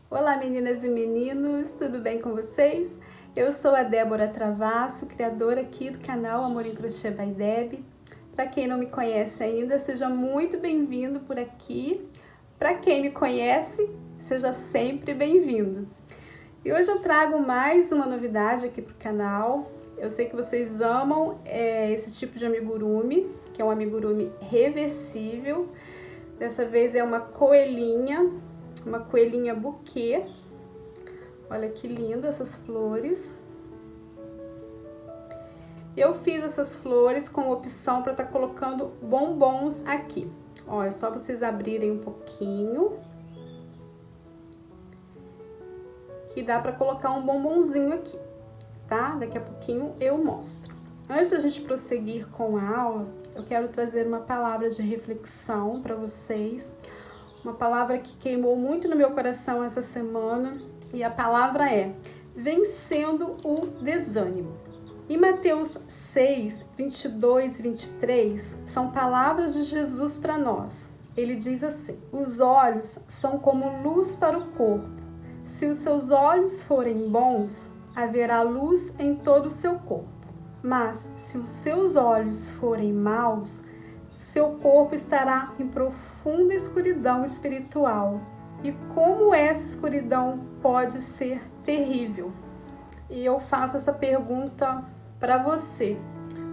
Olá meninas e meninos, tudo bem com vocês? Eu sou a Débora Travasso, criadora aqui do canal Amor em Crochê by Deb. Para quem não me conhece ainda, seja muito bem-vindo por aqui. Para quem me conhece, seja sempre bem-vindo. E hoje eu trago mais uma novidade aqui para o canal. Eu sei que vocês amam esse tipo de amigurumi, que é um amigurumi reversível. Dessa vez é uma coelhinha buquê. Olha que linda essas flores. Eu fiz essas flores com opção para estar colocando bombons aqui. Ó, é só vocês abrirem um pouquinho. E dá para colocar um bombonzinho aqui, tá? Daqui a pouquinho eu mostro. Antes da gente prosseguir com a aula, eu quero trazer uma palavra de reflexão para vocês. Uma palavra que queimou muito no meu coração essa semana, e a palavra é vencendo o desânimo. Em Mateus 6, 22 e 23, são palavras de Jesus para nós. Ele diz assim: os olhos são como luz para o corpo. Se os seus olhos forem bons, haverá luz em todo o seu corpo. Mas se os seus olhos forem maus, seu corpo estará em profunda escuridão espiritual. E como essa escuridão pode ser terrível? E eu faço essa pergunta para você.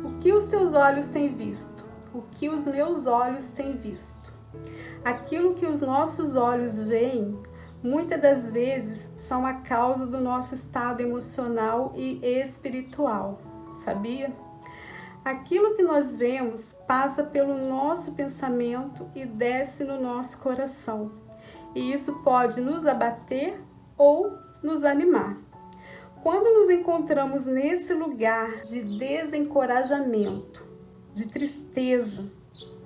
O que os teus olhos têm visto? O que os meus olhos têm visto? Aquilo que os nossos olhos veem, muitas das vezes, são a causa do nosso estado emocional e espiritual. Sabia? Aquilo que nós vemos passa pelo nosso pensamento e desce no nosso coração. E isso pode nos abater ou nos animar. Quando nos encontramos nesse lugar de desencorajamento, de tristeza,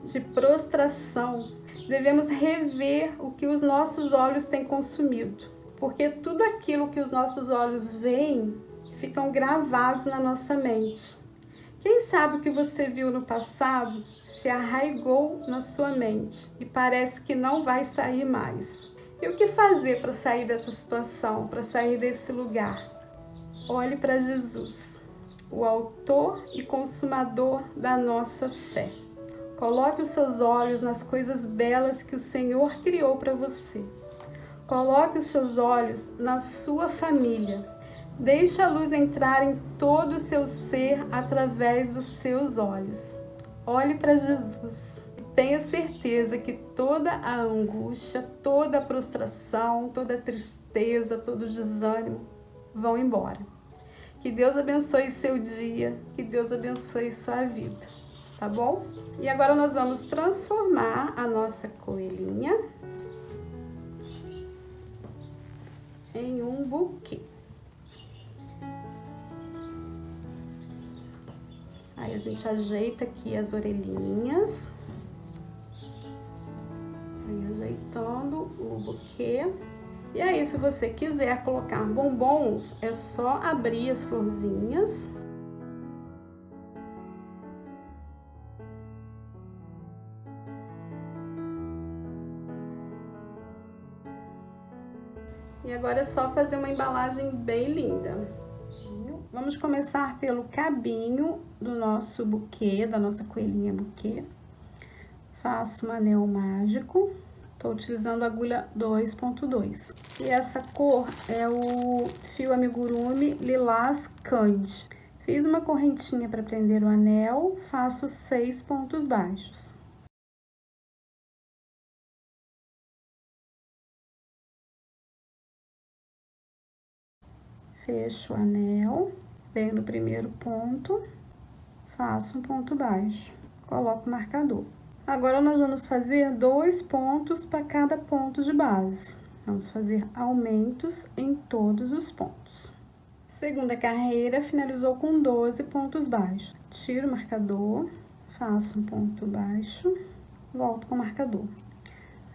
de prostração, devemos rever o que os nossos olhos têm consumido. Porque tudo aquilo que os nossos olhos veem ficam gravados na nossa mente. Quem sabe o que você viu no passado se arraigou na sua mente e parece que não vai sair mais. E o que fazer para sair dessa situação, para sair desse lugar? Olhe para Jesus, o autor e consumador da nossa fé. Coloque os seus olhos nas coisas belas que o Senhor criou para você. Coloque os seus olhos na sua família. Deixe a luz entrar em todo o seu ser através dos seus olhos. Olhe para Jesus. Tenha certeza que toda a angústia, toda a prostração, toda a tristeza, todo o desânimo vão embora. Que Deus abençoe seu dia, que Deus abençoe sua vida, tá bom? E agora nós vamos transformar a nossa coelhinha em um buquê. Aí a gente ajeita aqui as orelhinhas. Aí ajeitando o buquê. E aí, se você quiser colocar bombons, é só abrir as florzinhas. E agora é só fazer uma embalagem bem linda. Vamos começar pelo cabinho do nosso buquê, da nossa coelhinha buquê. Faço um anel mágico. Tô utilizando a agulha 2.2. E essa cor é o fio amigurumi Lilás Candy. Fiz uma correntinha para prender o anel, faço 6 pontos baixos. Fecho o anel, venho no primeiro ponto, faço um ponto baixo, coloco o marcador. Agora, nós vamos fazer 2 pontos para cada ponto de base. Vamos fazer aumentos em todos os pontos. Segunda carreira, finalizou com 12 pontos baixos. Tiro o marcador, faço um ponto baixo, volto com o marcador.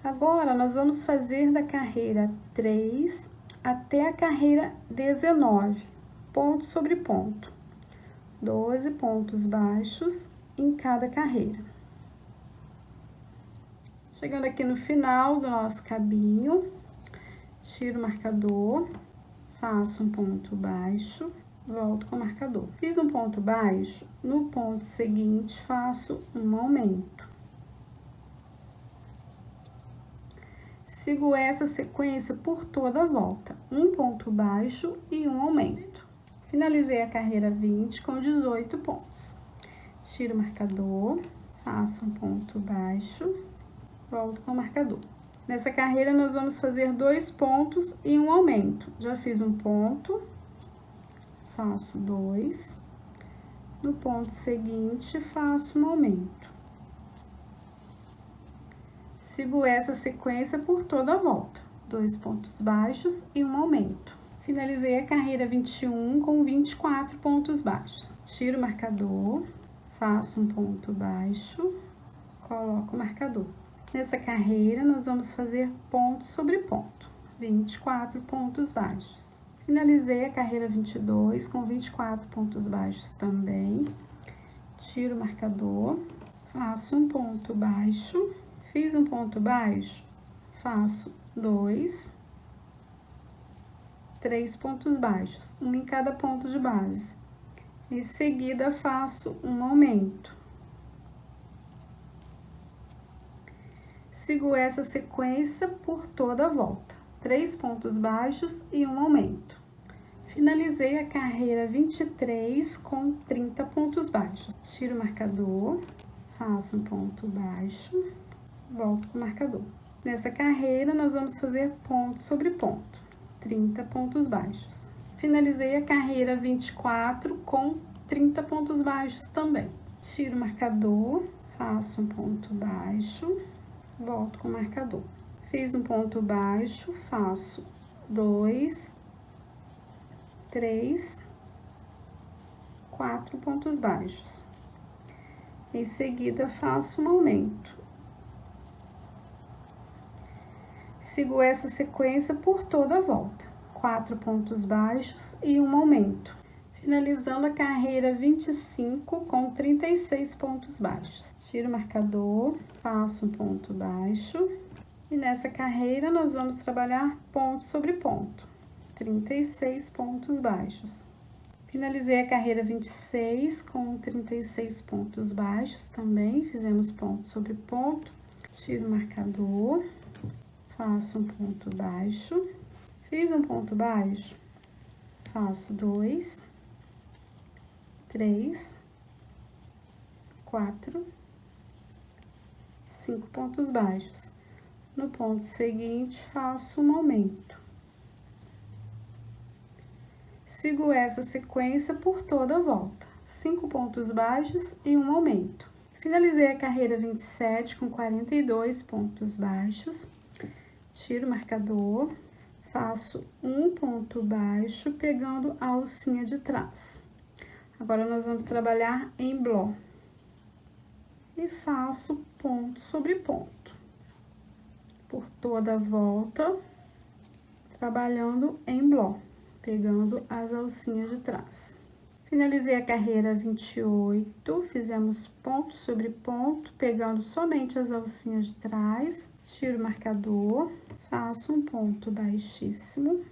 Agora, nós vamos fazer da carreira 3 até a carreira 19, ponto sobre ponto. 12 pontos baixos em cada carreira. Chegando aqui no final do nosso cabinho, tiro o marcador, faço um ponto baixo, volto com o marcador. Fiz um ponto baixo, no ponto seguinte faço um aumento. Sigo essa sequência por toda a volta, um ponto baixo e um aumento. Finalizei a carreira 20 com 18 pontos. Tiro o marcador, faço um ponto baixo, volto com o marcador. Nessa carreira, nós vamos fazer 2 pontos e um aumento. Já fiz um ponto, faço 2. No ponto seguinte, faço um aumento. Sigo essa sequência por toda a volta. 2 pontos baixos e um aumento. Finalizei a carreira 21 com 24 pontos baixos. Tiro o marcador, faço um ponto baixo, coloco o marcador. Nessa carreira, nós vamos fazer ponto sobre ponto, 24 pontos baixos. Finalizei a carreira 22 com 24 pontos baixos também. Tiro o marcador, faço um ponto baixo. Fiz um ponto baixo, faço 2, 3 pontos baixos, um em cada ponto de base. Em seguida, faço um aumento. Sigo essa sequência por toda a volta, 3 pontos baixos e um aumento. Finalizei a carreira 23 com 30 pontos baixos. Tiro o marcador, faço um ponto baixo, volto com o marcador. Nessa carreira, nós vamos fazer ponto sobre ponto, 30 pontos baixos. Finalizei a carreira 24 com 30 pontos baixos também. Tiro o marcador, faço um ponto baixo, volto com o marcador. Fiz um ponto baixo, faço 2, 3, 4 pontos baixos. Em seguida, faço um aumento. Sigo essa sequência por toda a volta, 4 pontos baixos e um aumento. Finalizando a carreira 25 com 36 pontos baixos. Tiro o marcador, faço um ponto baixo. E nessa carreira, nós vamos trabalhar ponto sobre ponto, 36 pontos baixos. Finalizei a carreira 26 com 36 pontos baixos também. Fizemos ponto sobre ponto. Tiro o marcador, faço um ponto baixo. Fiz um ponto baixo, faço 2, 3, 4, 5 pontos baixos. No ponto seguinte, faço um aumento. Sigo essa sequência por toda a volta, 5 pontos baixos e um aumento. Finalizei a carreira 27 com 42 pontos baixos. Tiro o marcador, faço um ponto baixo pegando a alcinha de trás. Agora, nós vamos trabalhar em bló. E faço ponto sobre ponto. Por toda a volta, trabalhando em bló, pegando as alcinhas de trás. Finalizei a carreira 28, fizemos ponto sobre ponto, pegando somente as alcinhas de trás. Tiro o marcador, faço um ponto baixíssimo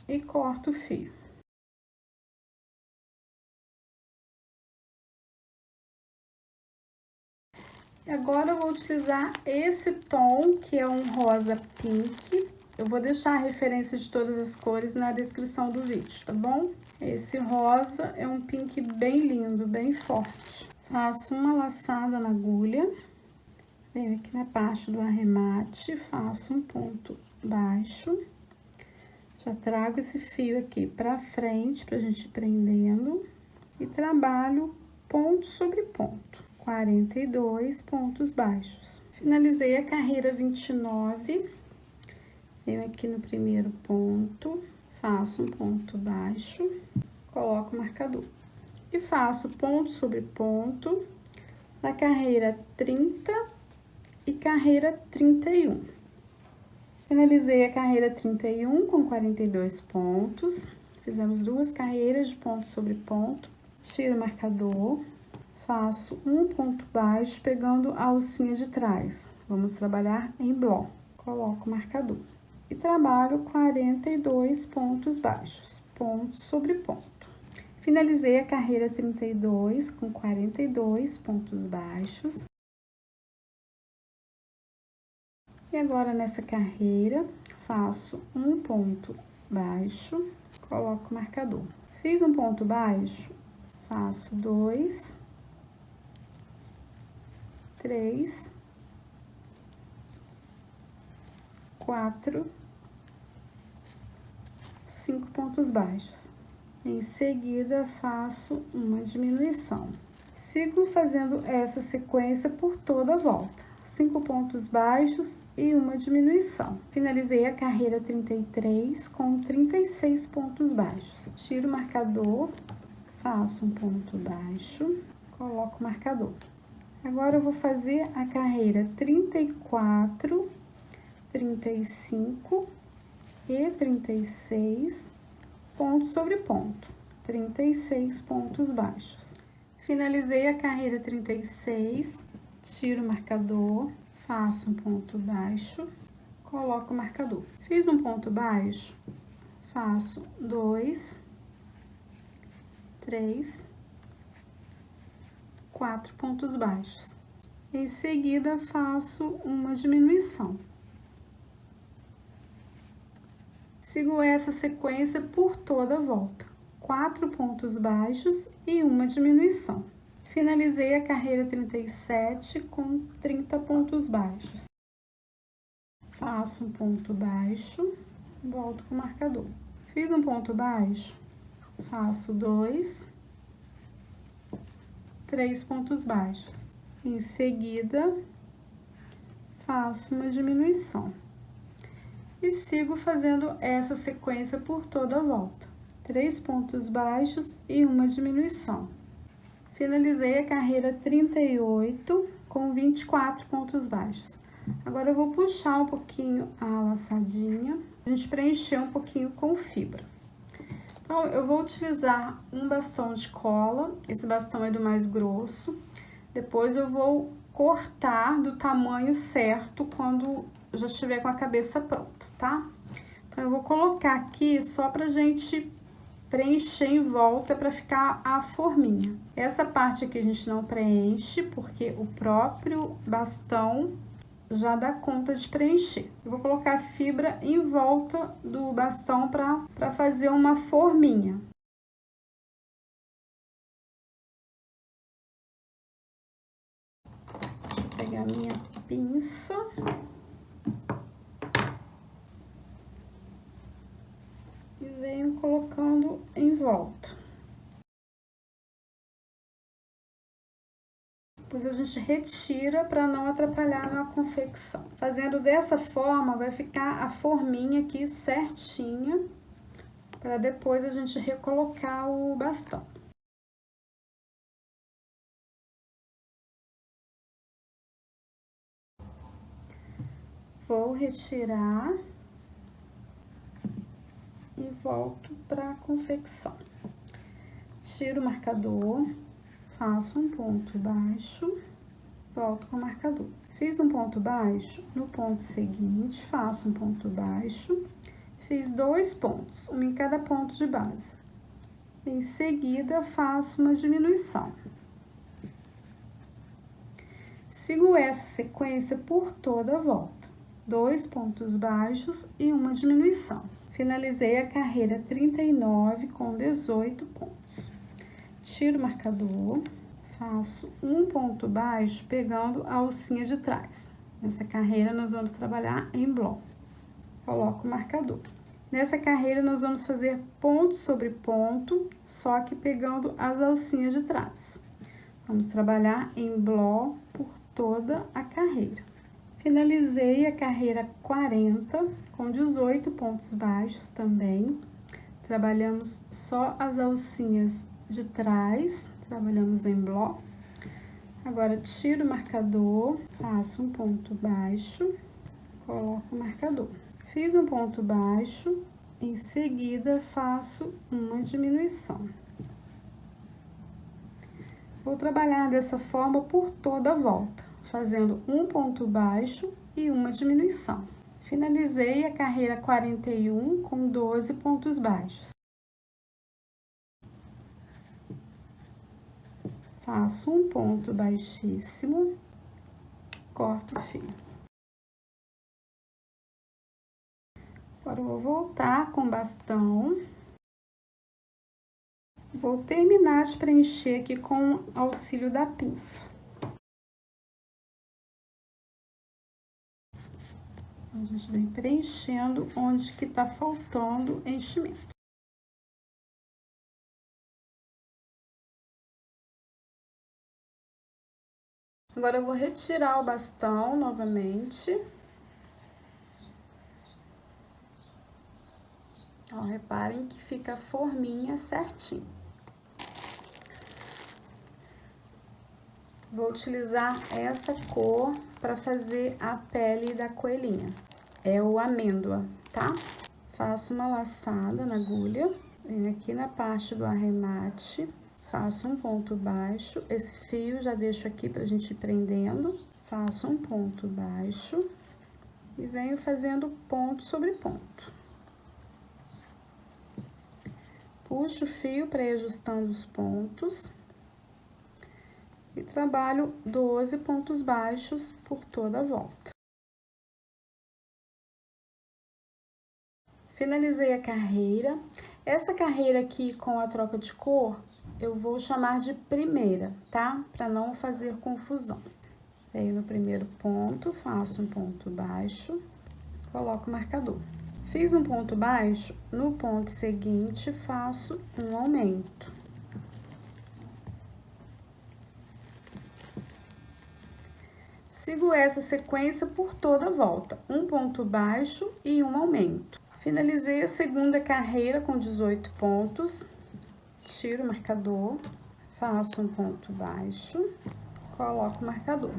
e corto o fio. Agora, eu vou utilizar esse tom, que é um rosa pink. Eu vou deixar a referência de todas as cores na descrição do vídeo, tá bom? Esse rosa é um pink bem lindo, bem forte. Faço uma laçada na agulha, venho aqui na parte do arremate, faço um ponto baixo. Já trago esse fio aqui pra frente, pra gente ir prendendo. E trabalho ponto sobre ponto, 42 pontos baixos. Finalizei a carreira 29, venho aqui no primeiro ponto, faço um ponto baixo, coloco o marcador. E faço ponto sobre ponto na carreira 30 e carreira 31. Finalizei a carreira 31 com 42 pontos. Fizemos 2 carreiras de ponto sobre ponto. Tiro o marcador, faço um ponto baixo pegando a alcinha de trás. Vamos trabalhar em bló. Coloco o marcador. e trabalho 42 pontos baixos, ponto sobre ponto. Finalizei a carreira 32 com 42 pontos baixos. E agora, nessa carreira, faço um ponto baixo, coloco o marcador. Fiz um ponto baixo, faço 2, 3, 4, 5 pontos baixos. Em seguida, faço uma diminuição. Sigo fazendo essa sequência por toda a volta. 5 pontos baixos e uma diminuição. Finalizei a carreira 33 com 36 pontos baixos. Tiro o marcador, faço um ponto baixo, coloco o marcador. Agora, eu vou fazer a carreira 34, 35 e 36, ponto sobre ponto, 36 pontos baixos. Finalizei a carreira 36, tiro o marcador, faço um ponto baixo, coloco o marcador. Fiz um ponto baixo, faço 2, 3, 4 pontos baixos. Em seguida, faço uma diminuição. Sigo essa sequência por toda a volta. 4 pontos baixos e uma diminuição. Finalizei a carreira 37 com 30 pontos baixos. Faço um ponto baixo, volto com o marcador. Fiz um ponto baixo, faço 2, 3 pontos baixos. Em seguida, faço uma diminuição. E sigo fazendo essa sequência por toda a volta. 3 pontos baixos e uma diminuição. Finalizei a carreira 38 com 24 pontos baixos. Agora, eu vou puxar um pouquinho a laçadinha, a gente preencher um pouquinho com fibra. Então, eu vou utilizar um bastão de cola, esse bastão é do mais grosso. Depois, eu vou cortar do tamanho certo quando já estiver com a cabeça pronta, tá? Então, eu vou colocar aqui só pra gente preencher em volta para ficar a forminha. Essa parte aqui a gente não preenche, porque o próprio bastão já dá conta de preencher. Eu vou colocar a fibra em volta do bastão para fazer uma forminha. Deixa eu pegar a minha pinça. E venho colocando em volta. Depois a gente retira para não atrapalhar na confecção. Fazendo dessa forma, vai ficar a forminha aqui certinha, para depois a gente recolocar o bastão. Vou retirar e volto para a confecção. Tiro o marcador, faço um ponto baixo, volto com o marcador. Fiz um ponto baixo, no ponto seguinte, faço um ponto baixo, fiz 2 pontos, um em cada ponto de base. Em seguida, faço uma diminuição. Sigo essa sequência por toda a volta. 2 pontos baixos e uma diminuição. Finalizei a carreira 39 com 18 pontos. Tiro o marcador, faço um ponto baixo pegando a alcinha de trás. Nessa carreira, nós vamos trabalhar em bloco. Coloco o marcador. Nessa carreira, nós vamos fazer ponto sobre ponto, só que pegando as alcinhas de trás. Vamos trabalhar em bloco por toda a carreira. Finalizei a carreira 40 com 18 pontos baixos também. Trabalhamos só as alcinhas de trás, trabalhamos em bloco. Agora, tiro o marcador, faço um ponto baixo, coloco o marcador. Fiz um ponto baixo, em seguida faço uma diminuição. Vou trabalhar dessa forma por toda a volta, fazendo um ponto baixo e uma diminuição. Finalizei a carreira 41 com 12 pontos baixos. Faço um ponto baixíssimo, corto o fio. Agora, eu vou voltar com o bastão. Vou terminar de preencher aqui com auxílio da pinça. A gente vem preenchendo onde que tá faltando enchimento. Agora, eu vou retirar o bastão novamente. Ó, reparem que fica a forminha certinho. Vou utilizar essa cor para fazer a pele da coelhinha. É o amêndoa, tá? Faço uma laçada na agulha, venho aqui na parte do arremate, faço um ponto baixo. Esse fio já deixo aqui pra gente ir prendendo. Faço um ponto baixo e venho fazendo ponto sobre ponto. Puxo o fio para ir ajustando os pontos. E trabalho 12 pontos baixos por toda a volta. Finalizei a carreira. Essa carreira aqui com a troca de cor, eu vou chamar de primeira, tá? Para não fazer confusão. Venho no primeiro ponto, faço um ponto baixo, coloco o marcador. Fiz um ponto baixo, no ponto seguinte, faço um aumento. Sigo essa sequência por toda a volta, um ponto baixo e um aumento. Finalizei a segunda carreira com 18 pontos, tiro o marcador, faço um ponto baixo, coloco o marcador.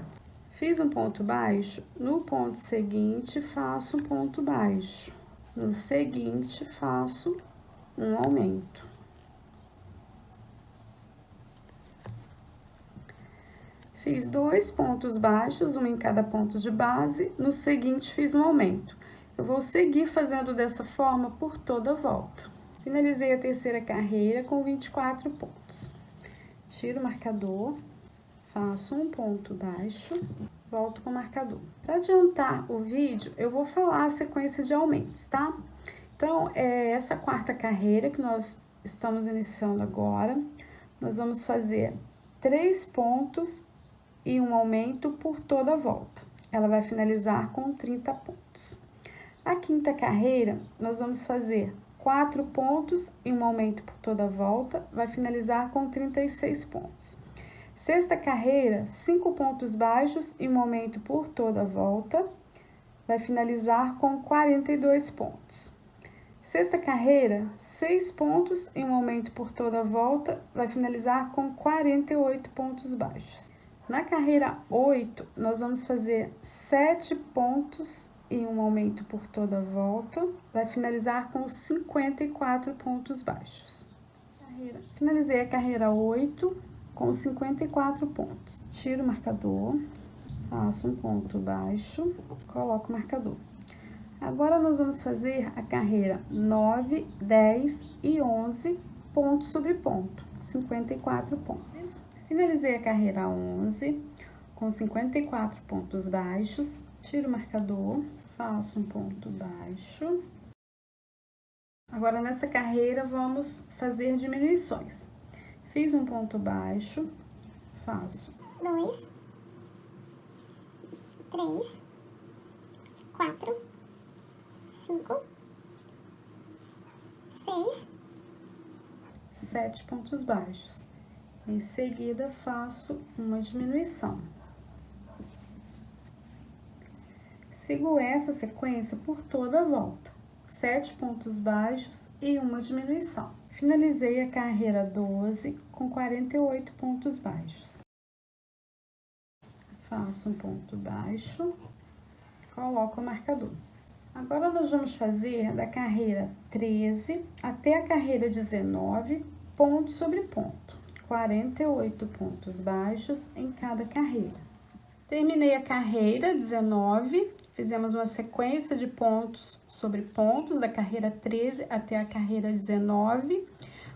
Fiz um ponto baixo, no ponto seguinte faço um ponto baixo, no seguinte faço um aumento. Fiz 2 pontos baixos, um em cada ponto de base, no seguinte fiz um aumento. Eu vou seguir fazendo dessa forma por toda a volta. Finalizei a terceira carreira com 24 pontos. Tiro o marcador, faço um ponto baixo, volto com o marcador. Para adiantar o vídeo, eu vou falar a sequência de aumentos, tá? Então, essa quarta carreira que nós estamos iniciando agora, nós vamos fazer 3 pontos e um aumento por toda a volta. Ela vai finalizar com 30 pontos. A quinta carreira, nós vamos fazer 4 pontos e um aumento por toda a volta, vai finalizar com 36 pontos. Sexta carreira, 5 pontos baixos e um aumento por toda a volta, vai finalizar com 42 pontos. Sexta carreira, 6 pontos e um aumento por toda a volta, vai finalizar com 48 pontos baixos. Na carreira 8, nós vamos fazer 7 pontos e um aumento por toda a volta, vai finalizar com 54 pontos baixos. Finalizei a carreira 8 com 54 pontos. Tiro o marcador, faço um ponto baixo, coloco o marcador. Agora, nós vamos fazer a carreira 9, 10 e 11, ponto sobre ponto, 54 pontos. Finalizei a carreira 11, com 54 pontos baixos, tiro o marcador, faço um ponto baixo. Agora, nessa carreira, vamos fazer diminuições. Fiz um ponto baixo, faço 2, 3, 4, 5, 6, 7 pontos baixos. Em seguida, faço uma diminuição. Sigo essa sequência por toda a volta. 7 pontos baixos e uma diminuição. Finalizei a carreira 12 com 48 pontos baixos. Faço um ponto baixo, coloco o marcador. Agora, nós vamos fazer da carreira 13 até a carreira 19, ponto sobre ponto. 48 pontos baixos em cada carreira. Terminei a carreira 19, Fizemos uma sequência de pontos sobre pontos da carreira 13 até a carreira 19,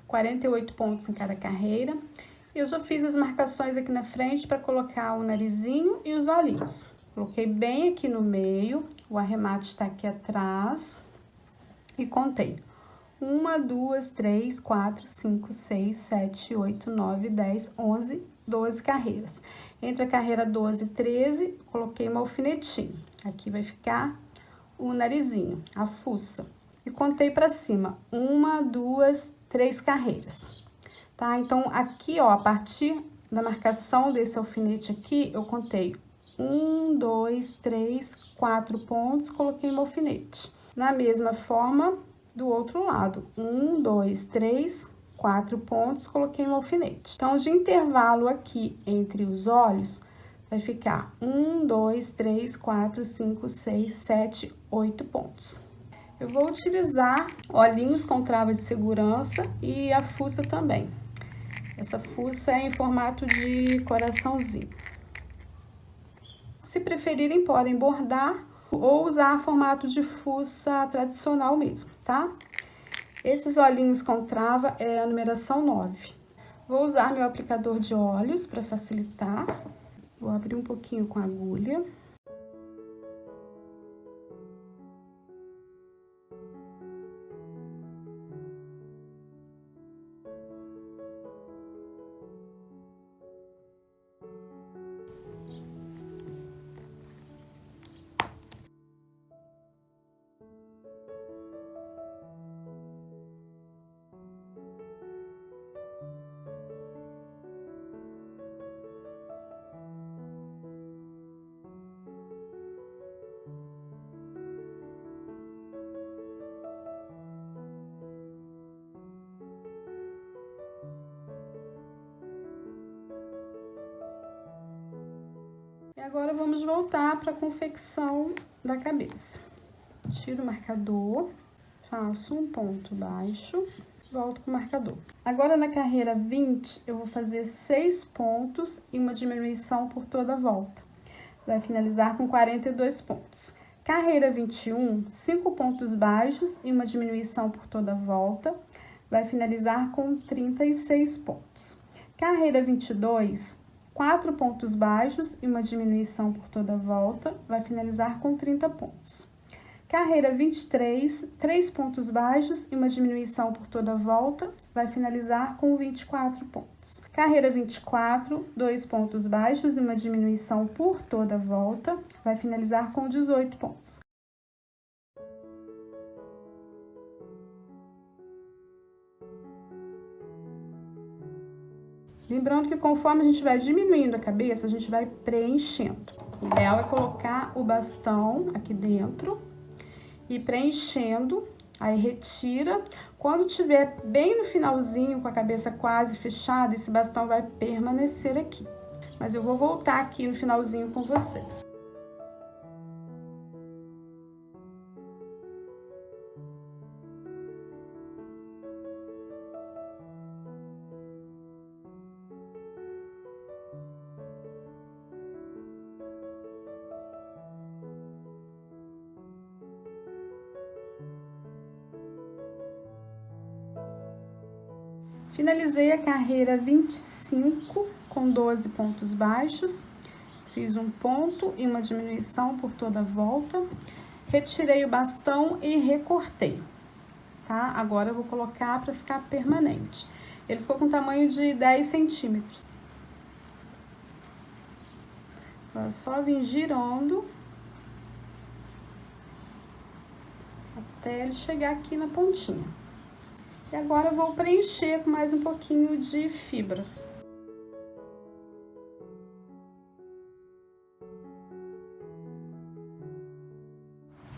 48 pontos em cada carreira. Eu já fiz as marcações aqui na frente para colocar o narizinho e os olhinhos. Coloquei bem aqui no meio, o arremate está aqui atrás e contei. 1, 2, 3, 4, 5, 6, 7, 8, 9, 10, 11, 12 carreiras. Entre a carreira 12 e 13, coloquei um alfinetinho. Aqui vai ficar o narizinho, a fuça. E contei pra cima, 1, 2, 3 carreiras. Tá? Então, aqui, ó, a partir da marcação desse alfinete aqui, eu contei 1, 2, 3, 4 pontos, coloquei um alfinete. Na mesma forma, do outro lado, 1, 2, 3, 4 pontos, coloquei um alfinete. Então, de intervalo aqui entre os olhos, vai ficar 1, 2, 3, 4, 5, 6, 7, 8 pontos. Eu vou utilizar olhinhos com trava de segurança e a fuça também. Essa fuça é em formato de coraçãozinho. Se preferirem, podem bordar ou usar formato de fuça tradicional mesmo, tá? Esses olhinhos com trava é a numeração 9. Vou usar meu aplicador de olhos para facilitar. Vou abrir um pouquinho com a agulha. E agora vamos voltar para a confecção da cabeça. Tiro o marcador, faço um ponto baixo, volto com o marcador. Agora na carreira 20, eu vou fazer 6 pontos e uma diminuição por toda a volta. Vai finalizar com 42 pontos. Carreira 21, 5 pontos baixos e uma diminuição por toda a volta. Vai finalizar com 36 pontos. Carreira 22, 4 pontos baixos e uma diminuição por toda a volta, vai finalizar com 30 pontos. Carreira 23, 3 pontos baixos e uma diminuição por toda a volta, vai finalizar com 24 pontos. Carreira 24, 2 pontos baixos e uma diminuição por toda a volta, vai finalizar com 18 pontos. Lembrando que conforme a gente vai diminuindo a cabeça, a gente vai preenchendo. O ideal é colocar o bastão aqui dentro e preenchendo, aí retira. Quando tiver bem no finalzinho, com a cabeça quase fechada, esse bastão vai permanecer aqui. Mas eu vou voltar aqui no finalzinho com vocês. Finalizei a carreira 25 com 12 pontos baixos, fiz um ponto e uma diminuição por toda a volta, retirei o bastão e recortei, tá? Agora eu vou colocar para ficar permanente. Ele ficou com tamanho de 10 centímetros. Então, é só vir girando até ele chegar aqui na pontinha. E agora eu vou preencher com mais um pouquinho de fibra.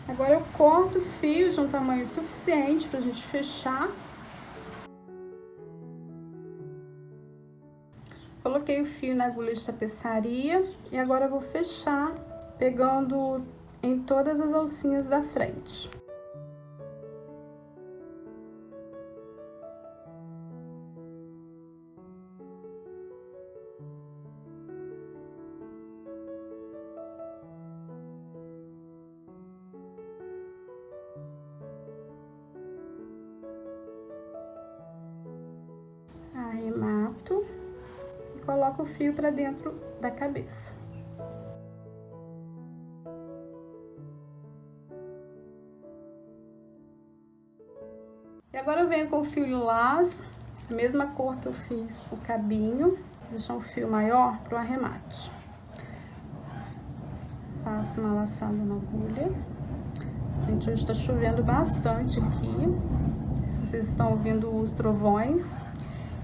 Agora eu corto o fio de um tamanho suficiente pra gente fechar. Coloquei o fio na agulha de tapeçaria e agora eu vou fechar pegando em todas as alcinhas da frente. arremato e coloco o fio para dentro da cabeça. E agora eu venho com o fio lilás, a mesma cor que eu fiz o cabinho, deixar um fio maior para o arremate. Faço uma laçada na agulha. Gente, hoje tá chovendo bastante aqui. Não sei se vocês estão ouvindo os trovões.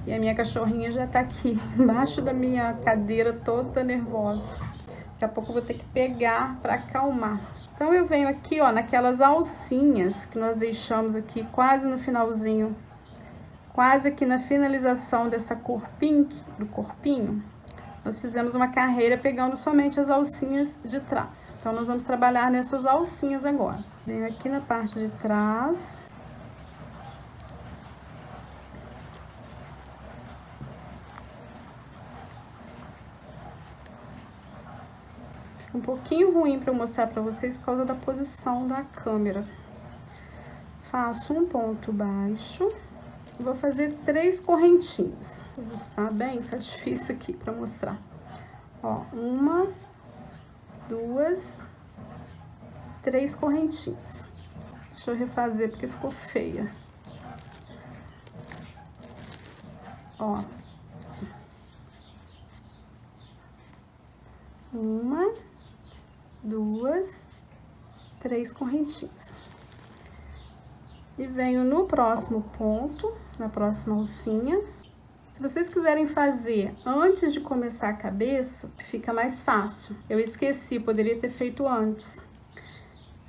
E a minha cachorrinha já tá aqui embaixo da minha cadeira, toda nervosa. Daqui a pouco eu vou ter que pegar para acalmar. Então eu venho aqui, ó, naquelas alcinhas que nós deixamos aqui quase no finalzinho, quase aqui na finalização dessa cor pink, do corpinho. Nós fizemos uma carreira pegando somente as alcinhas de trás. Então nós vamos trabalhar nessas alcinhas agora. Venho aqui na parte de trás. Um pouquinho ruim para eu mostrar para vocês por causa da posição da câmera. Faço um ponto baixo e vou fazer 3 correntinhas. Vou ajustar bem, tá difícil aqui para mostrar. Ó, 1, 2, 3 correntinhas. Deixa eu refazer porque ficou feia. Ó. 1, 2, 3 correntinhas. E venho no próximo ponto, na próxima alcinha. Se vocês quiserem fazer antes de começar a cabeça, fica mais fácil. Eu esqueci, poderia ter feito antes.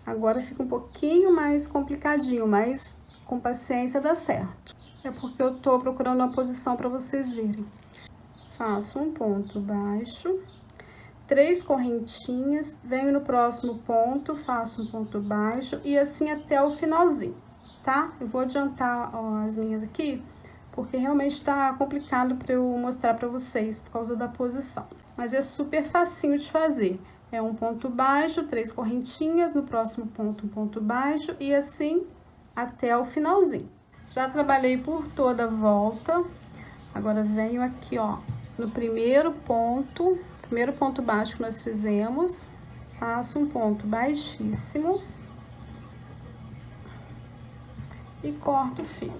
Agora fica um pouquinho mais complicadinho, mas com paciência dá certo. É porque eu tô procurando uma posição para vocês verem. Faço um ponto baixo, 3 correntinhas, venho no próximo ponto, faço um ponto baixo e assim até o finalzinho, tá? Eu vou adiantar, ó, as minhas aqui, porque realmente tá complicado para eu mostrar para vocês por causa da posição. Mas é super facinho de fazer. É um ponto baixo, 3 correntinhas, no próximo ponto um ponto baixo e assim até o finalzinho. Já trabalhei por toda a volta, agora venho aqui, ó, no primeiro ponto baixo que nós fizemos, faço um ponto baixíssimo e corto o fio.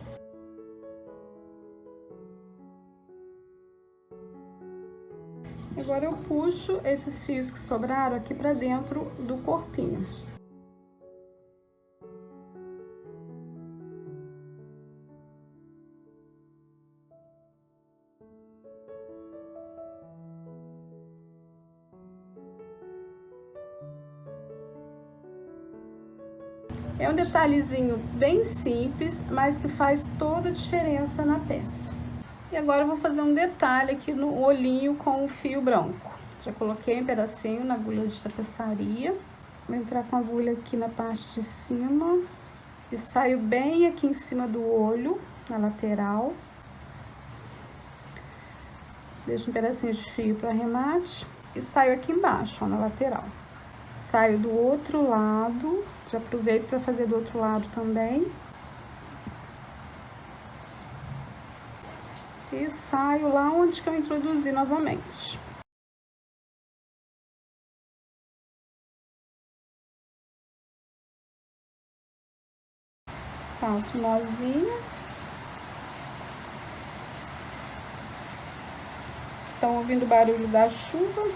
Agora eu puxo esses fios que sobraram aqui pra dentro do corpinho. É um detalhezinho bem simples, mas que faz toda a diferença na peça. E agora eu vou fazer um detalhe aqui no olhinho com o fio branco. Já coloquei um pedacinho na agulha de tapeçaria. Vou entrar com a agulha aqui na parte de cima e saio bem aqui em cima do olho, na lateral. Deixo um pedacinho de fio para arremate e saio aqui embaixo, ó, na lateral. Saio do outro lado, já aproveito para fazer do outro lado também. E saio lá onde que eu introduzi novamente. Faço um nozinho. Estão ouvindo o barulho da chuva?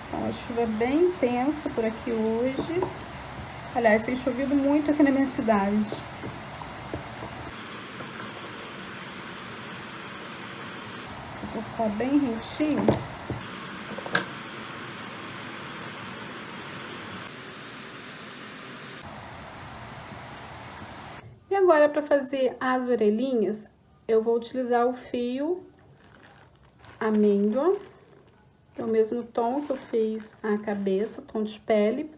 Então, a chuva é bem intensa por aqui hoje. Aliás, tem chovido muito aqui na minha cidade. Vou colocar bem rentinho. E agora, para fazer as orelhinhas, eu vou utilizar o fio amêndoa. É o mesmo tom que eu fiz a cabeça, tom de pele.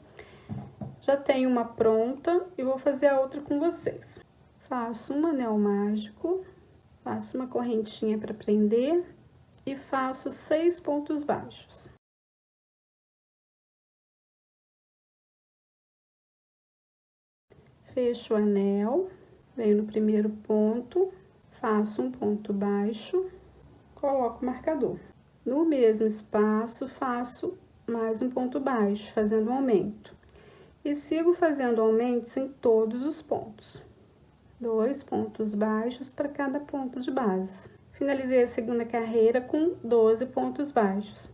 Já tenho uma pronta e vou fazer a outra com vocês. Faço um anel mágico, faço uma correntinha para prender e faço 6 pontos baixos. Fecho o anel, venho no primeiro ponto, faço um ponto baixo, coloco o marcador. No mesmo espaço, faço mais um ponto baixo, fazendo um aumento. E sigo fazendo aumentos em todos os pontos. 2 pontos baixos para cada ponto de base. Finalizei a segunda carreira com 12 pontos baixos.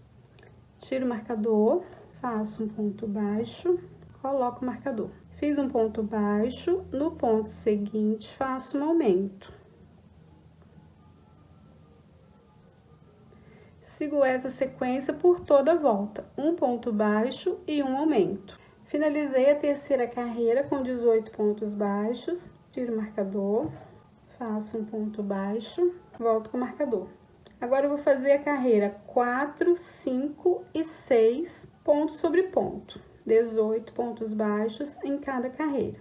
Tiro o marcador, faço um ponto baixo, coloco o marcador. Fiz um ponto baixo, no ponto seguinte faço um aumento. Sigo essa sequência por toda a volta, um ponto baixo e um aumento. Finalizei a terceira carreira com 18 pontos baixos, tiro o marcador, faço um ponto baixo, volto com o marcador. Agora eu vou fazer a carreira 4, 5 e 6 pontos sobre ponto, 18 pontos baixos em cada carreira.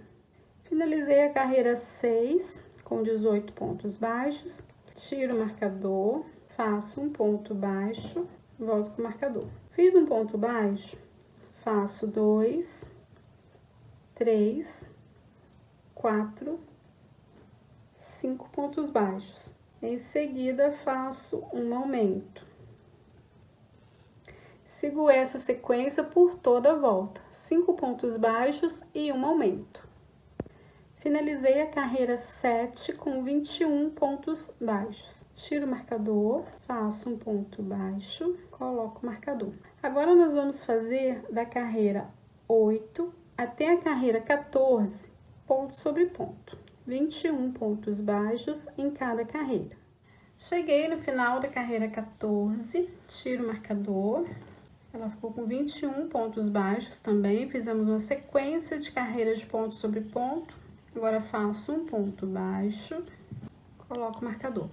Finalizei a carreira 6 com 18 pontos baixos, tiro o marcador, faço um ponto baixo, volto com o marcador. Fiz um ponto baixo, faço 2, 3, 4, 5 pontos baixos. Em seguida, faço um aumento. Sigo essa sequência por toda a volta, 5 pontos baixos e um aumento. Finalizei a carreira 7 com 21 pontos baixos. Tiro o marcador, faço um ponto baixo, coloco o marcador. Agora, nós vamos fazer da carreira 8 até a carreira 14, ponto sobre ponto. 21 pontos baixos em cada carreira. Cheguei no final da carreira 14, tiro o marcador. Ela ficou com 21 pontos baixos também. Fizemos uma sequência de carreiras de ponto sobre ponto. Agora, faço um ponto baixo, coloco o marcador.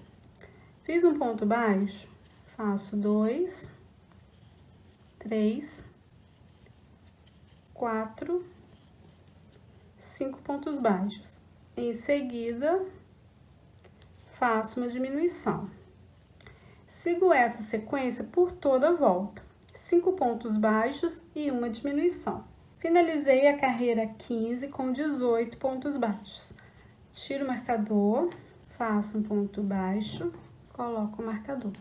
Fiz um ponto baixo, faço 2, 3, 4, 5 pontos baixos. Em seguida, faço uma diminuição. Sigo essa sequência por toda a volta, 5 pontos baixos e uma diminuição. Finalizei a carreira 15 com 18 pontos baixos. Tiro o marcador, faço um ponto baixo, coloco o marcador.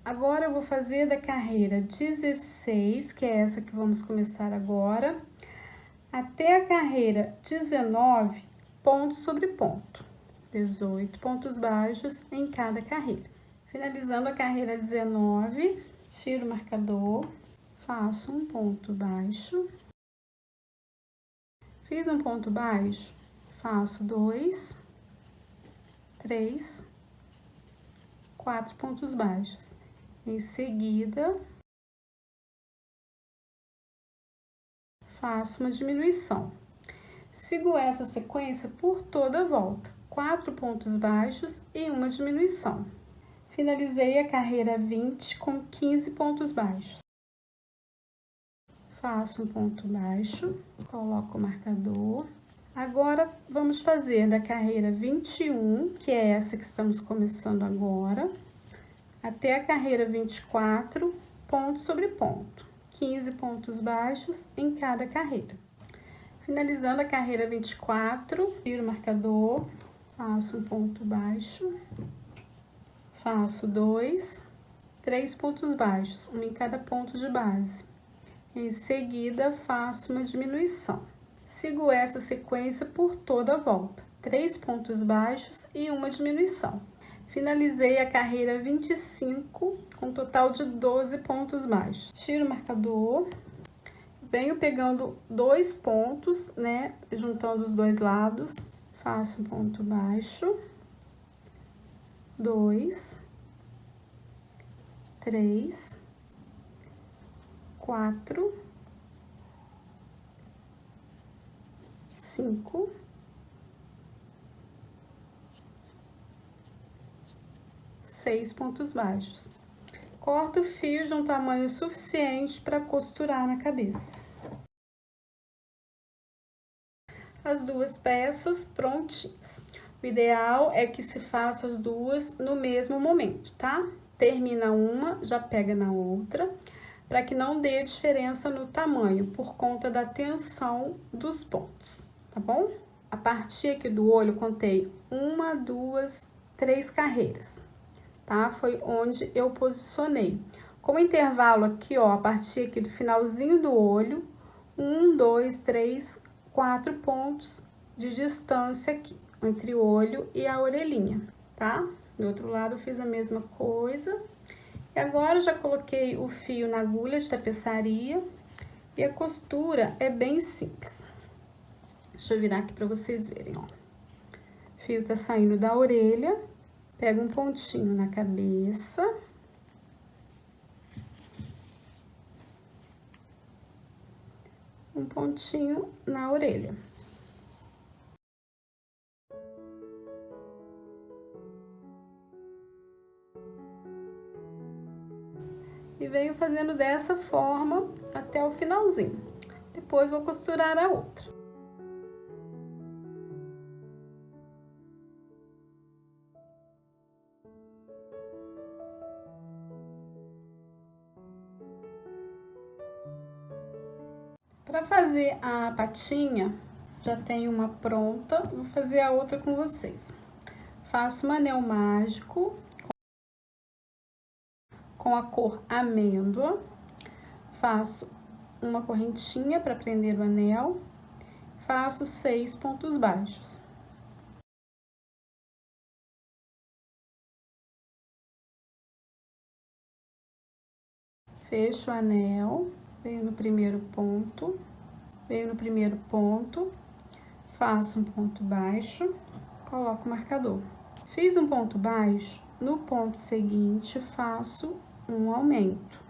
Agora, eu vou fazer da carreira 16, que é essa que vamos começar agora, até a carreira 19, ponto sobre ponto. 18 pontos baixos em cada carreira. Finalizando a carreira 19, tiro o marcador, faço um ponto baixo. Fiz um ponto baixo, faço 2, 3, 4 pontos baixos. Em seguida, faço uma diminuição. Sigo essa sequência por toda a volta, 4 pontos baixos e uma diminuição. Finalizei a carreira 20 com 15 pontos baixos. Faço um ponto baixo, coloco o marcador. Agora, vamos fazer da carreira 21, que é essa que estamos começando agora, até a carreira 24, ponto sobre ponto. 15 pontos baixos em cada carreira. Finalizando a carreira 24, tiro o marcador, faço um ponto baixo, faço 2, 3 pontos baixos, um em cada ponto de base. Em seguida, faço uma diminuição. Sigo essa sequência por toda a volta, 3 pontos baixos e uma diminuição. Finalizei a carreira 25 com um total de 12 pontos baixos. Tiro o marcador, venho pegando 2 pontos, né, juntando os dois lados, faço um ponto baixo, 2, 3, 4, 5, 6 pontos baixos. Corto o fio de um tamanho suficiente para costurar na cabeça. As duas peças prontinhas. O ideal é que se faça as duas no mesmo momento, tá? Termina uma, já pega na outra, para que não dê diferença no tamanho, por conta da tensão dos pontos, tá bom? A partir aqui do olho, contei 1, 2, 3 carreiras, tá? Foi onde eu posicionei. Com o intervalo aqui, ó, a partir aqui do finalzinho do olho, 1, 2, 3, 4 pontos de distância aqui, entre o olho e a orelhinha, tá? Do outro lado eu fiz a mesma coisa. E agora eu já coloquei o fio na agulha de tapeçaria e a costura é bem simples. Deixa eu virar aqui pra vocês verem, ó. O fio tá saindo da orelha, pega um pontinho na cabeça. Um pontinho na orelha. E venho fazendo dessa forma até o finalzinho. Depois vou costurar a outra. Para fazer a patinha, já tenho uma pronta, vou fazer a outra com vocês. Faço um anel mágico com a cor amêndoa, faço uma correntinha para prender o anel, faço 6 pontos baixos. Fecho o anel, venho no primeiro ponto, faço um ponto baixo, coloco o marcador. Fiz um ponto baixo, no ponto seguinte faço um aumento.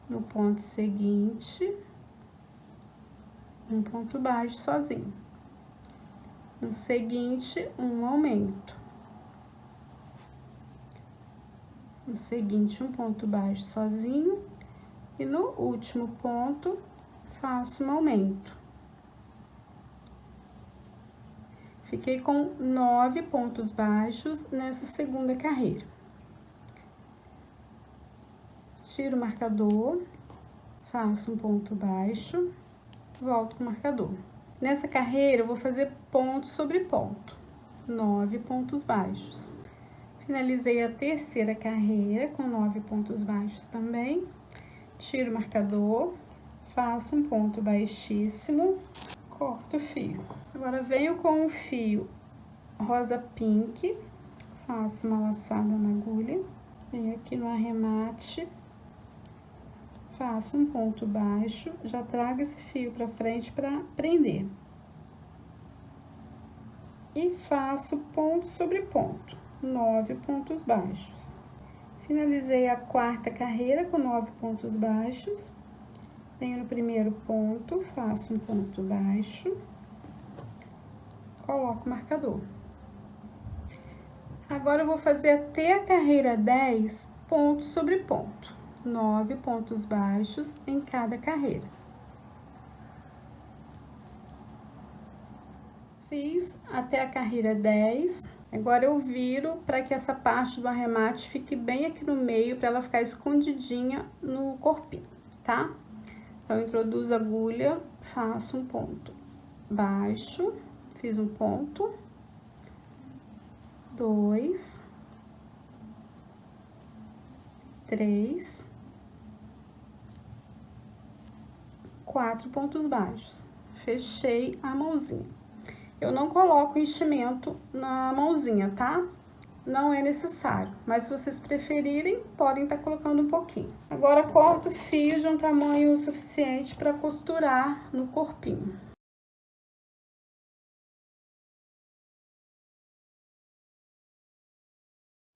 No ponto seguinte, um ponto baixo sozinho. No seguinte, um aumento. No seguinte, um ponto baixo sozinho. E no último ponto, faço um aumento. Fiquei com 9 pontos baixos nessa segunda carreira. Tiro o marcador, faço um ponto baixo, volto com o marcador. Nessa carreira, eu vou fazer ponto sobre ponto, 9 pontos baixos. Finalizei a terceira carreira com 9 pontos baixos também. Tiro o marcador, faço um ponto baixíssimo, corto o fio. Agora, venho com o fio rosa pink, faço uma laçada na agulha, venho aqui no arremate, faço um ponto baixo, já trago esse fio pra frente pra prender. E faço ponto sobre ponto, 9 pontos baixos. Finalizei a quarta carreira com 9 pontos baixos. Venho no primeiro ponto, faço um ponto baixo, coloco o marcador. Agora, eu vou fazer até a carreira 10 ponto sobre ponto, 9 pontos baixos em cada carreira. Fiz até a carreira 10, agora eu viro para que essa parte do arremate fique bem aqui no meio, para ela ficar escondidinha no corpinho, tá? Então, eu introduzo a agulha, faço um ponto baixo, fiz um ponto, 2, 3, 4 pontos baixos. Fechei a mãozinha. Eu não coloco enchimento na mãozinha, tá? Não é necessário, mas se vocês preferirem, podem estar colocando um pouquinho. Agora, corto o fio de um tamanho suficiente para costurar no corpinho.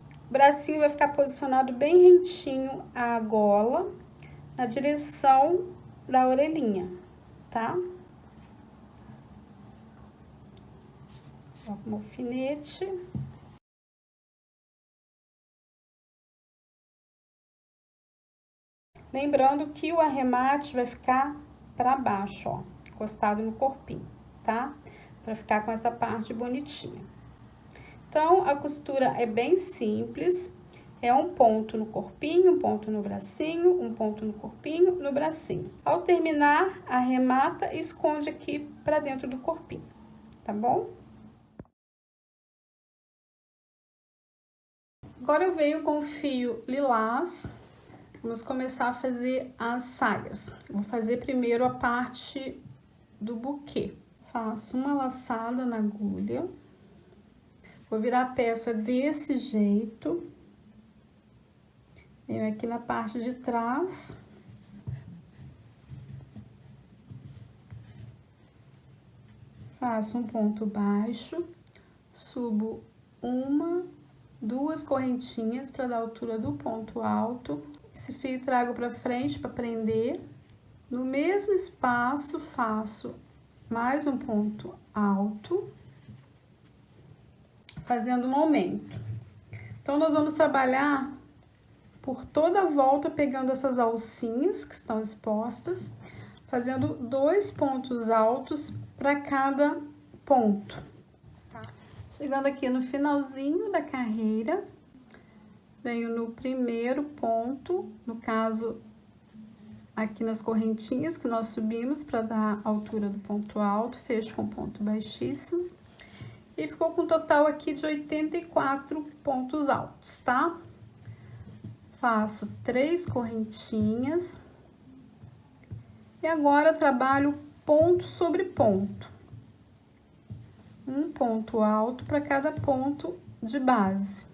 O bracinho vai ficar posicionado bem rentinho à gola, na direção da orelhinha, tá? Coloco um alfinete. Lembrando que o arremate vai ficar para baixo, ó, encostado no corpinho, tá? Para ficar com essa parte bonitinha. Então, a costura é bem simples. É um ponto no corpinho, um ponto no bracinho, um ponto no corpinho, no bracinho. Ao terminar, arremata e esconde aqui pra dentro do corpinho, tá bom? Agora eu venho com o fio lilás, vamos começar a fazer as saias. Eu vou fazer primeiro a parte do buquê. Faço uma laçada na agulha, vou virar a peça desse jeito. Venho aqui na parte de trás. Faço um ponto baixo, subo uma, duas correntinhas para dar a altura do ponto alto. Esse fio trago para frente para prender. No mesmo espaço, faço mais um ponto alto, fazendo um aumento. Então, nós vamos trabalhar por toda a volta, pegando essas alcinhas que estão expostas, fazendo 2 pontos altos para cada ponto. Tá? Chegando aqui no finalzinho da carreira, venho no primeiro ponto, no caso, aqui nas correntinhas que nós subimos para dar a altura do ponto alto, fecho com ponto baixíssimo. E ficou com um total aqui de 84 pontos altos, tá? Faço 3 correntinhas. E agora, trabalho ponto sobre ponto. Um ponto alto para cada ponto de base.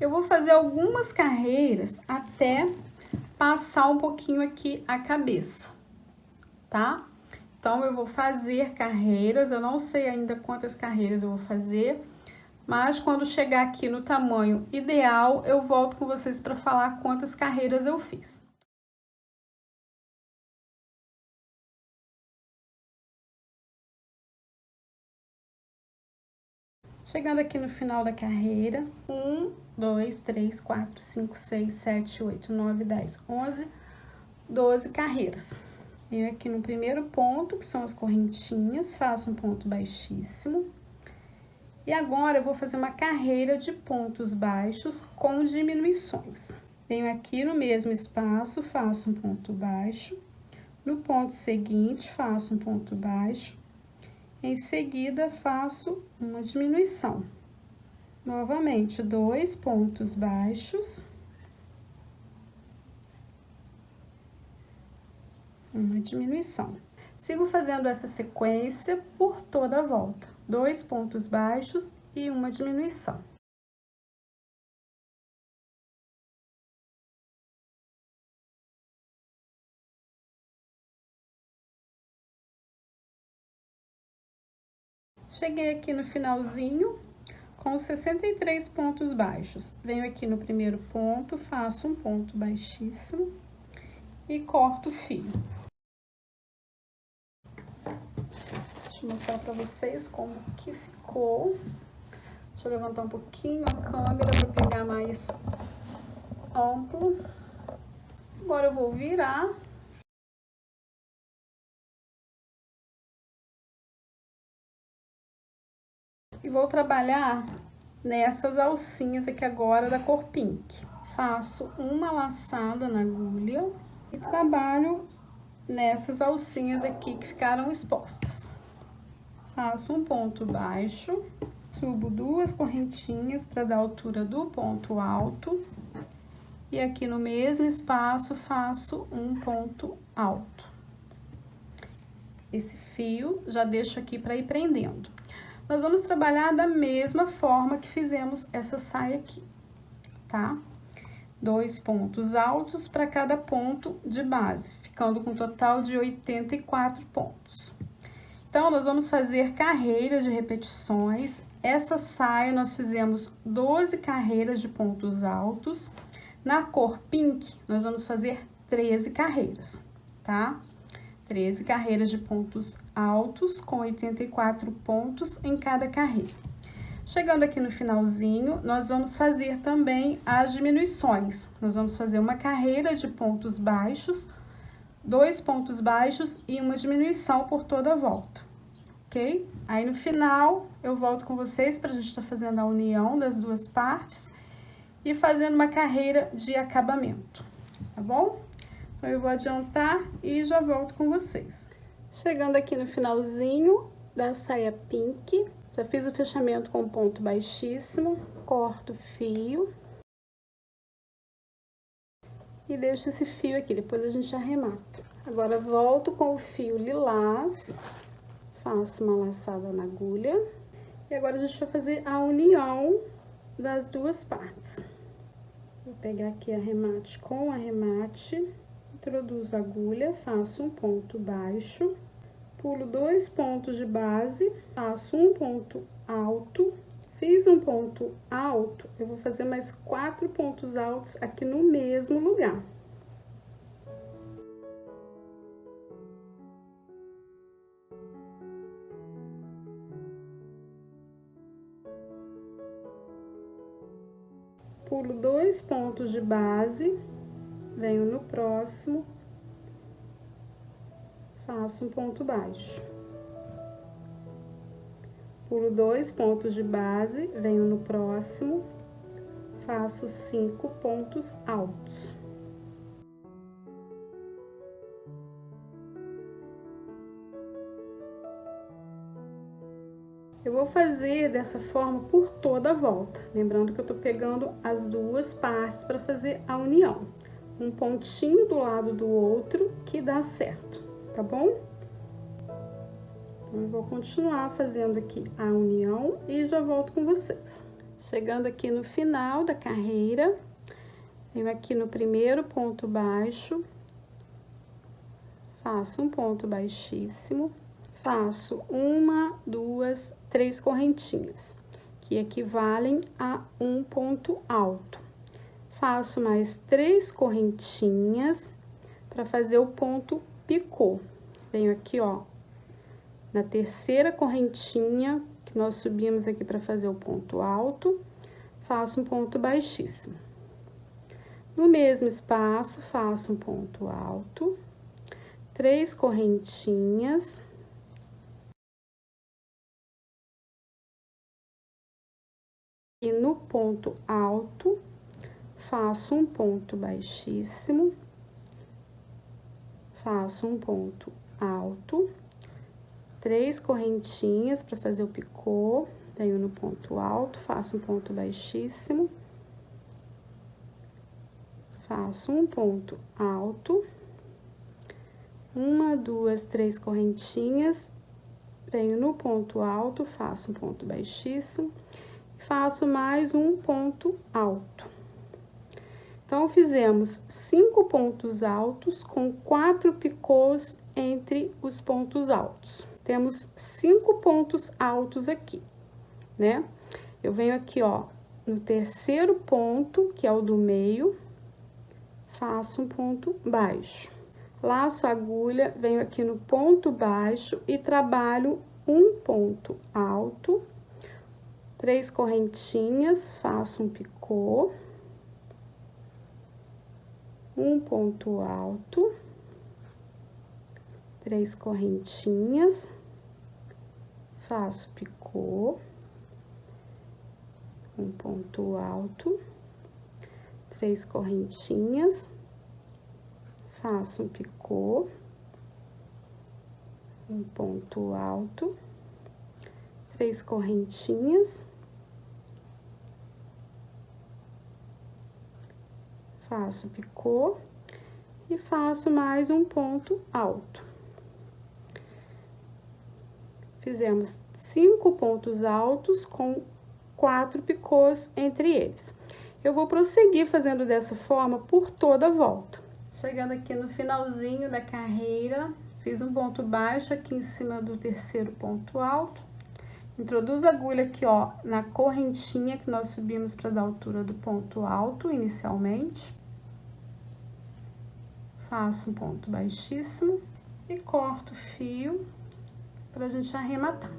Eu vou fazer algumas carreiras até passar um pouquinho aqui a cabeça, tá? Então, eu vou fazer carreiras, eu não sei ainda quantas carreiras eu vou fazer, mas quando chegar aqui no tamanho ideal, eu volto com vocês para falar quantas carreiras eu fiz. Chegando aqui no final da carreira, 1, 2, 3, 4, 5, 6, 7, 8, 9, 10, 11, 12 carreiras. Venho aqui no primeiro ponto, que são as correntinhas, faço um ponto baixíssimo. E agora, eu vou fazer uma carreira de pontos baixos com diminuições. Venho aqui no mesmo espaço, faço um ponto baixo. No ponto seguinte, faço um ponto baixo. Em seguida, faço uma diminuição. Novamente, 2 pontos baixos. Uma diminuição. Sigo fazendo essa sequência por toda a volta. 2 pontos baixos e uma diminuição. Cheguei aqui no finalzinho com 63 pontos baixos. Venho aqui no primeiro ponto, faço um ponto baixíssimo e corto o fio. Deixa eu mostrar pra vocês como que ficou. Deixa eu levantar um pouquinho a câmera para pegar mais amplo. Agora eu vou virar. E vou trabalhar nessas alcinhas aqui agora da cor pink. Faço uma laçada na agulha e trabalho nessas alcinhas aqui que ficaram expostas. Faço um ponto baixo, subo 2 correntinhas para dar a altura do ponto alto. E aqui no mesmo espaço, faço um ponto alto. Esse fio já deixo aqui para ir prendendo. Nós vamos trabalhar da mesma forma que fizemos essa saia aqui, tá? 2 pontos altos para cada ponto de base, ficando com um total de 84 pontos. Então, nós vamos fazer carreiras de repetições. Essa saia, nós fizemos 12 carreiras de pontos altos. Na cor pink, nós vamos fazer 13 carreiras, tá? 13 carreiras de pontos altos, com 84 pontos em cada carreira. Chegando aqui no finalzinho, nós vamos fazer também as diminuições. Nós vamos fazer uma carreira de pontos baixos, 2 pontos baixos e uma diminuição por toda a volta. ok? Aí no final eu volto com vocês pra gente estar fazendo a união das duas partes e fazendo uma carreira de acabamento, tá bom? Então eu vou adiantar e já volto com vocês. Chegando aqui no finalzinho da saia pink, já fiz o fechamento com ponto baixíssimo, corto o fio e deixo esse fio aqui, depois a gente arremata. Agora volto com o fio lilás, faço uma laçada na agulha e agora a gente vai fazer a união das duas partes. Vou pegar aqui arremate com arremate, introduzo a agulha, faço um ponto baixo, pulo 2 pontos de base, faço um ponto alto, fiz um ponto alto, eu vou fazer mais 4 pontos altos aqui no mesmo lugar. Pulo 2 pontos de base, venho no próximo, faço um ponto baixo. Pulo 2 pontos de base, venho no próximo, faço 5 pontos altos. Eu vou fazer dessa forma por toda a volta, lembrando que eu tô pegando as duas partes para fazer a união. Um pontinho do lado do outro que dá certo, tá bom? Então, eu vou continuar fazendo aqui a união e já volto com vocês. Chegando aqui no final da carreira, venho aqui no primeiro ponto baixo, faço um ponto baixíssimo, faço 1, 2, 3 correntinhas, que equivalem a um ponto alto. Faço mais 3 correntinhas para fazer o ponto picô. Venho aqui, ó, na terceira correntinha que nós subimos aqui para fazer o ponto alto, faço um ponto baixíssimo. No mesmo espaço, faço um ponto alto, 3 correntinhas. E no ponto alto, faço um ponto baixíssimo, faço um ponto alto, 3 correntinhas para fazer o picô, venho no ponto alto, faço um ponto baixíssimo, faço um ponto alto, 1, 2, 3 correntinhas, venho no ponto alto, faço um ponto baixíssimo, faço mais um ponto alto. Então, fizemos 5 pontos altos com 4 picôs entre os pontos altos. Temos 5 pontos altos aqui, né? Eu venho aqui, ó, no terceiro ponto, que é o do meio, faço um ponto baixo. Laço a agulha, venho aqui no ponto baixo e trabalho um ponto alto, 3 correntinhas, faço um picô, um ponto alto, 3 correntinhas, faço picô, um ponto alto, 3 correntinhas, faço um picô, um ponto alto, 3 correntinhas, faço picô e faço mais um ponto alto. Fizemos 5 pontos altos com 4 picôs entre eles. Eu vou prosseguir fazendo dessa forma por toda a volta. Chegando aqui no finalzinho da carreira, fiz um ponto baixo aqui em cima do terceiro ponto alto. Introduzo a agulha aqui, ó, na correntinha que nós subimos para dar altura do ponto alto inicialmente. Faço um ponto baixíssimo e corto o fio pra gente arrematar.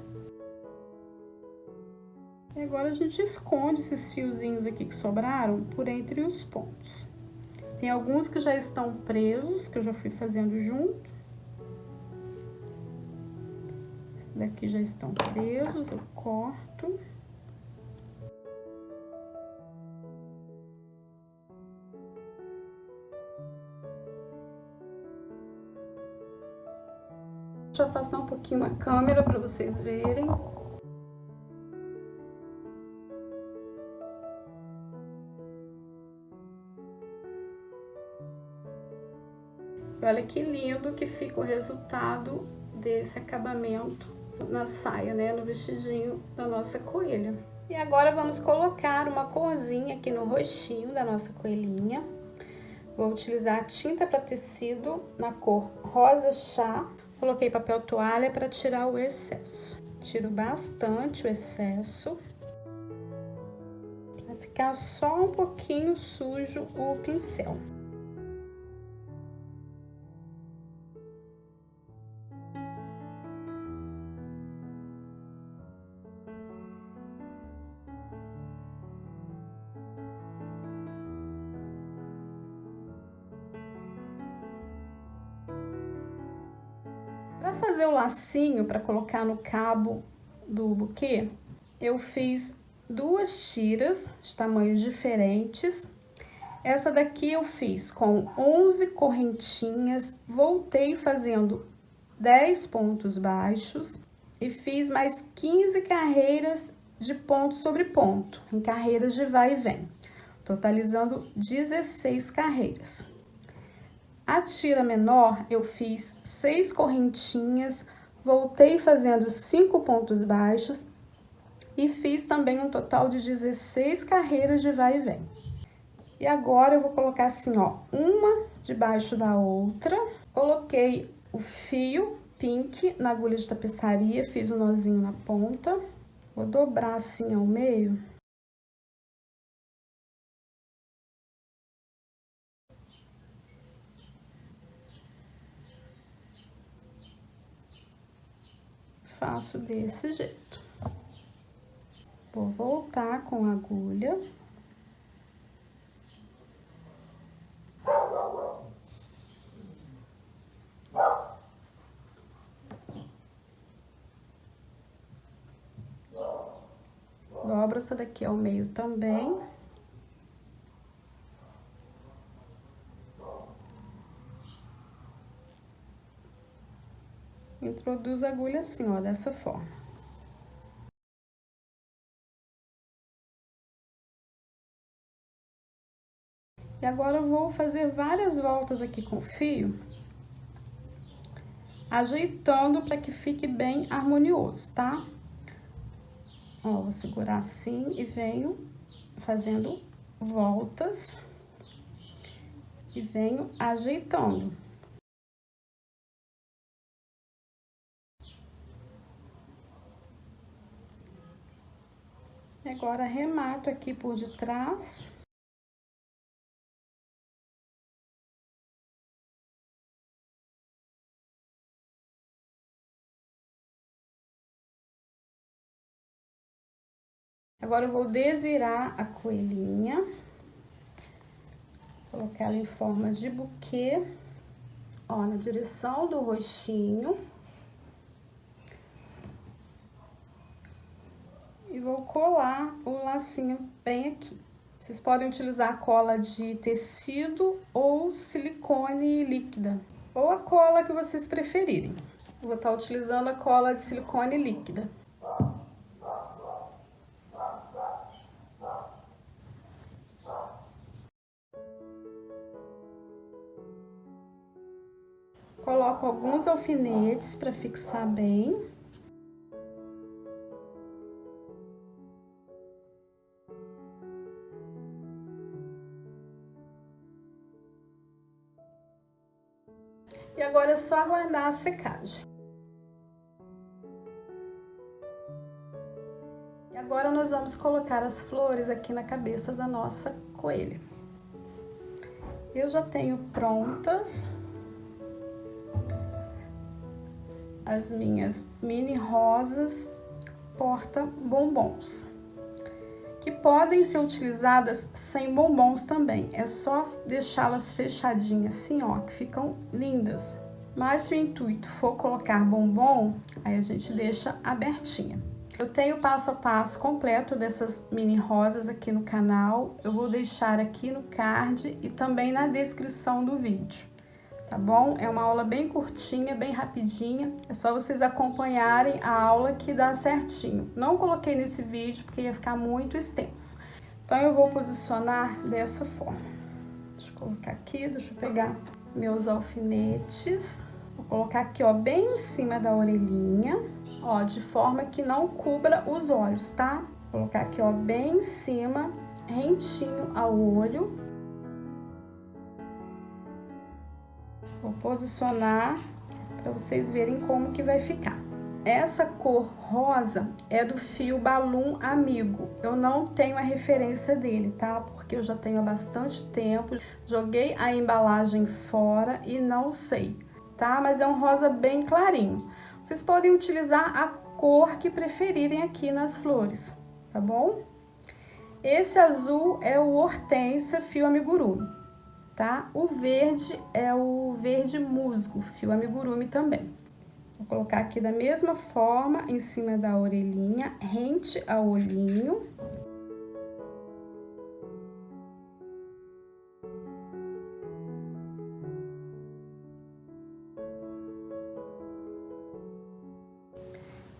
E agora a gente esconde esses fiozinhos aqui que sobraram por entre os pontos. Tem alguns que já estão presos, que eu já fui fazendo junto. daqui já estão presos, eu corto. Deixa eu afastar um pouquinho a câmera para vocês verem. Olha que lindo que fica o resultado desse acabamento na saia, né? No vestidinho da nossa coelha. E agora vamos colocar uma corzinha aqui no rostinho da nossa coelhinha. Vou utilizar a tinta para tecido na cor rosa chá. Coloquei papel toalha para tirar o excesso. Tiro bastante o excesso. Para ficar só um pouquinho sujo o pincel. Para fazer o lacinho, para colocar no cabo do buquê, eu fiz 2 tiras de tamanhos diferentes. Essa daqui eu fiz com 11 correntinhas, voltei fazendo 10 pontos baixos e fiz mais 15 carreiras de ponto sobre ponto, em carreiras de vai e vem, totalizando 16 carreiras. A tira menor, eu fiz 6 correntinhas, voltei fazendo 5 pontos baixos e fiz também um total de 16 carreiras de vai e vem. E agora eu vou colocar assim, ó, uma debaixo da outra. Coloquei o fio pink na agulha de tapeçaria, fiz um nozinho na ponta. Vou dobrar assim ao meio. Faço desse jeito. Vou voltar com a agulha. Dobro essa daqui ao meio também. Introduzo a agulha assim, ó, dessa forma. E agora eu vou fazer várias voltas aqui com o fio, ajeitando para que fique bem harmonioso, tá? Ó, vou segurar assim e venho fazendo voltas e venho ajeitando. E agora arremato aqui por detrás. Agora eu vou desvirar a coelhinha, colocar ela em forma de buquê, ó, na direção do rostinho. E vou colar o lacinho bem aqui. Vocês podem utilizar cola de tecido ou silicone líquida, ou a cola que vocês preferirem. Eu vou estar utilizando a cola de silicone líquida. Coloco alguns alfinetes para fixar bem. E agora é só aguardar a secagem. E agora nós vamos colocar as flores aqui na cabeça da nossa coelha. Eu já tenho prontas as minhas mini rosas porta-bombons, que podem ser utilizadas sem bombons também. É só deixá-las fechadinhas assim, ó, que ficam lindas. Mas se o intuito for colocar bombom, aí a gente deixa abertinha. Eu tenho o passo a passo completo dessas mini rosas aqui no canal. Eu vou deixar aqui no card e também na descrição do vídeo, tá bom? É uma aula bem curtinha, bem rapidinha. É só vocês acompanharem a aula que dá certinho. Não coloquei nesse vídeo porque ia ficar muito extenso. Então, eu vou posicionar dessa forma. Deixa eu colocar aqui, deixa eu pegar meus alfinetes. Vou colocar aqui, ó, bem em cima da orelhinha. Ó, de forma que não cubra os olhos, tá? Vou colocar aqui, ó, bem em cima, rentinho ao olho. Vou posicionar para vocês verem como que vai ficar. Essa cor rosa é do fio Balloon Amigo. Eu não tenho a referência dele, tá? Porque eu já tenho há bastante tempo. Joguei a embalagem fora e não sei, tá? Mas é um rosa bem clarinho. Vocês podem utilizar a cor que preferirem aqui nas flores, tá bom? Esse azul é o Hortênsia fio amigurumi, tá? O verde é o verde musgo, fio amigurumi também. Vou colocar aqui da mesma forma, em cima da orelhinha, rente ao olhinho.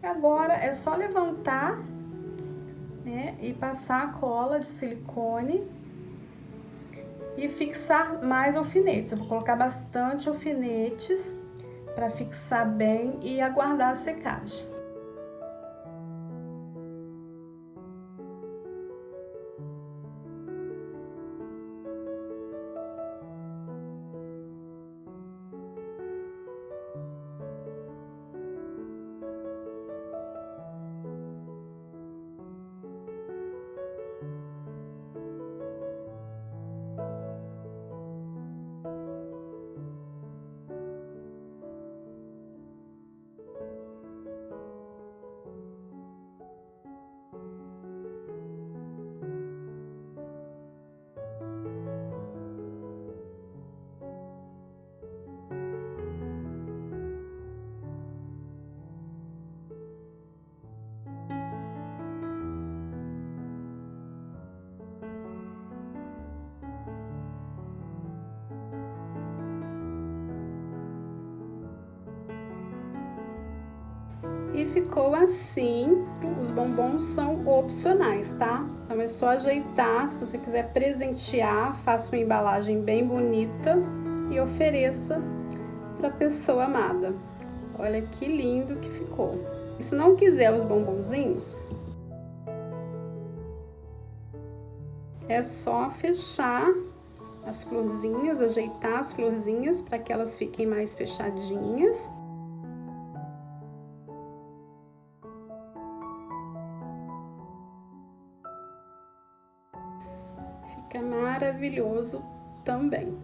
Agora é só levantar, né, e passar a cola de silicone e fixar mais alfinetes. Eu vou colocar bastante alfinetes para fixar bem e aguardar a secagem. E ficou assim. Os bombons são opcionais, tá? Então é só ajeitar. Se você quiser presentear, faça uma embalagem bem bonita e ofereça para a pessoa amada. Olha que lindo que ficou. E se não quiser os bombonzinhos, é só fechar as florzinhas, ajeitar as florzinhas para que elas fiquem mais fechadinhas. Fica maravilhoso também.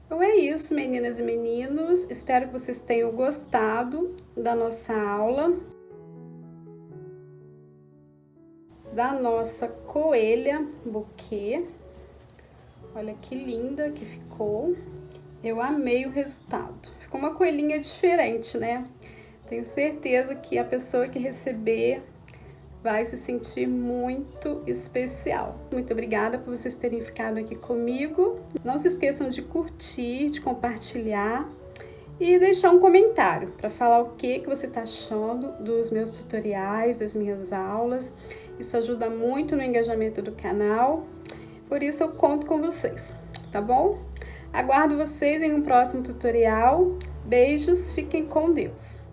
Então é isso, meninas e meninos. Espero que vocês tenham gostado da nossa aula, da nossa coelha buquê. Olha que linda que ficou. Eu amei o resultado. Ficou uma coelhinha diferente, né? Tenho certeza que a pessoa que receber vai se sentir muito especial. Muito obrigada por vocês terem ficado aqui comigo. Não se esqueçam de curtir, de compartilhar e deixar um comentário para falar o que você está achando dos meus tutoriais, das minhas aulas. Isso ajuda muito no engajamento do canal, por isso eu conto com vocês, tá bom? Aguardo vocês em um próximo tutorial. Beijos, fiquem com Deus!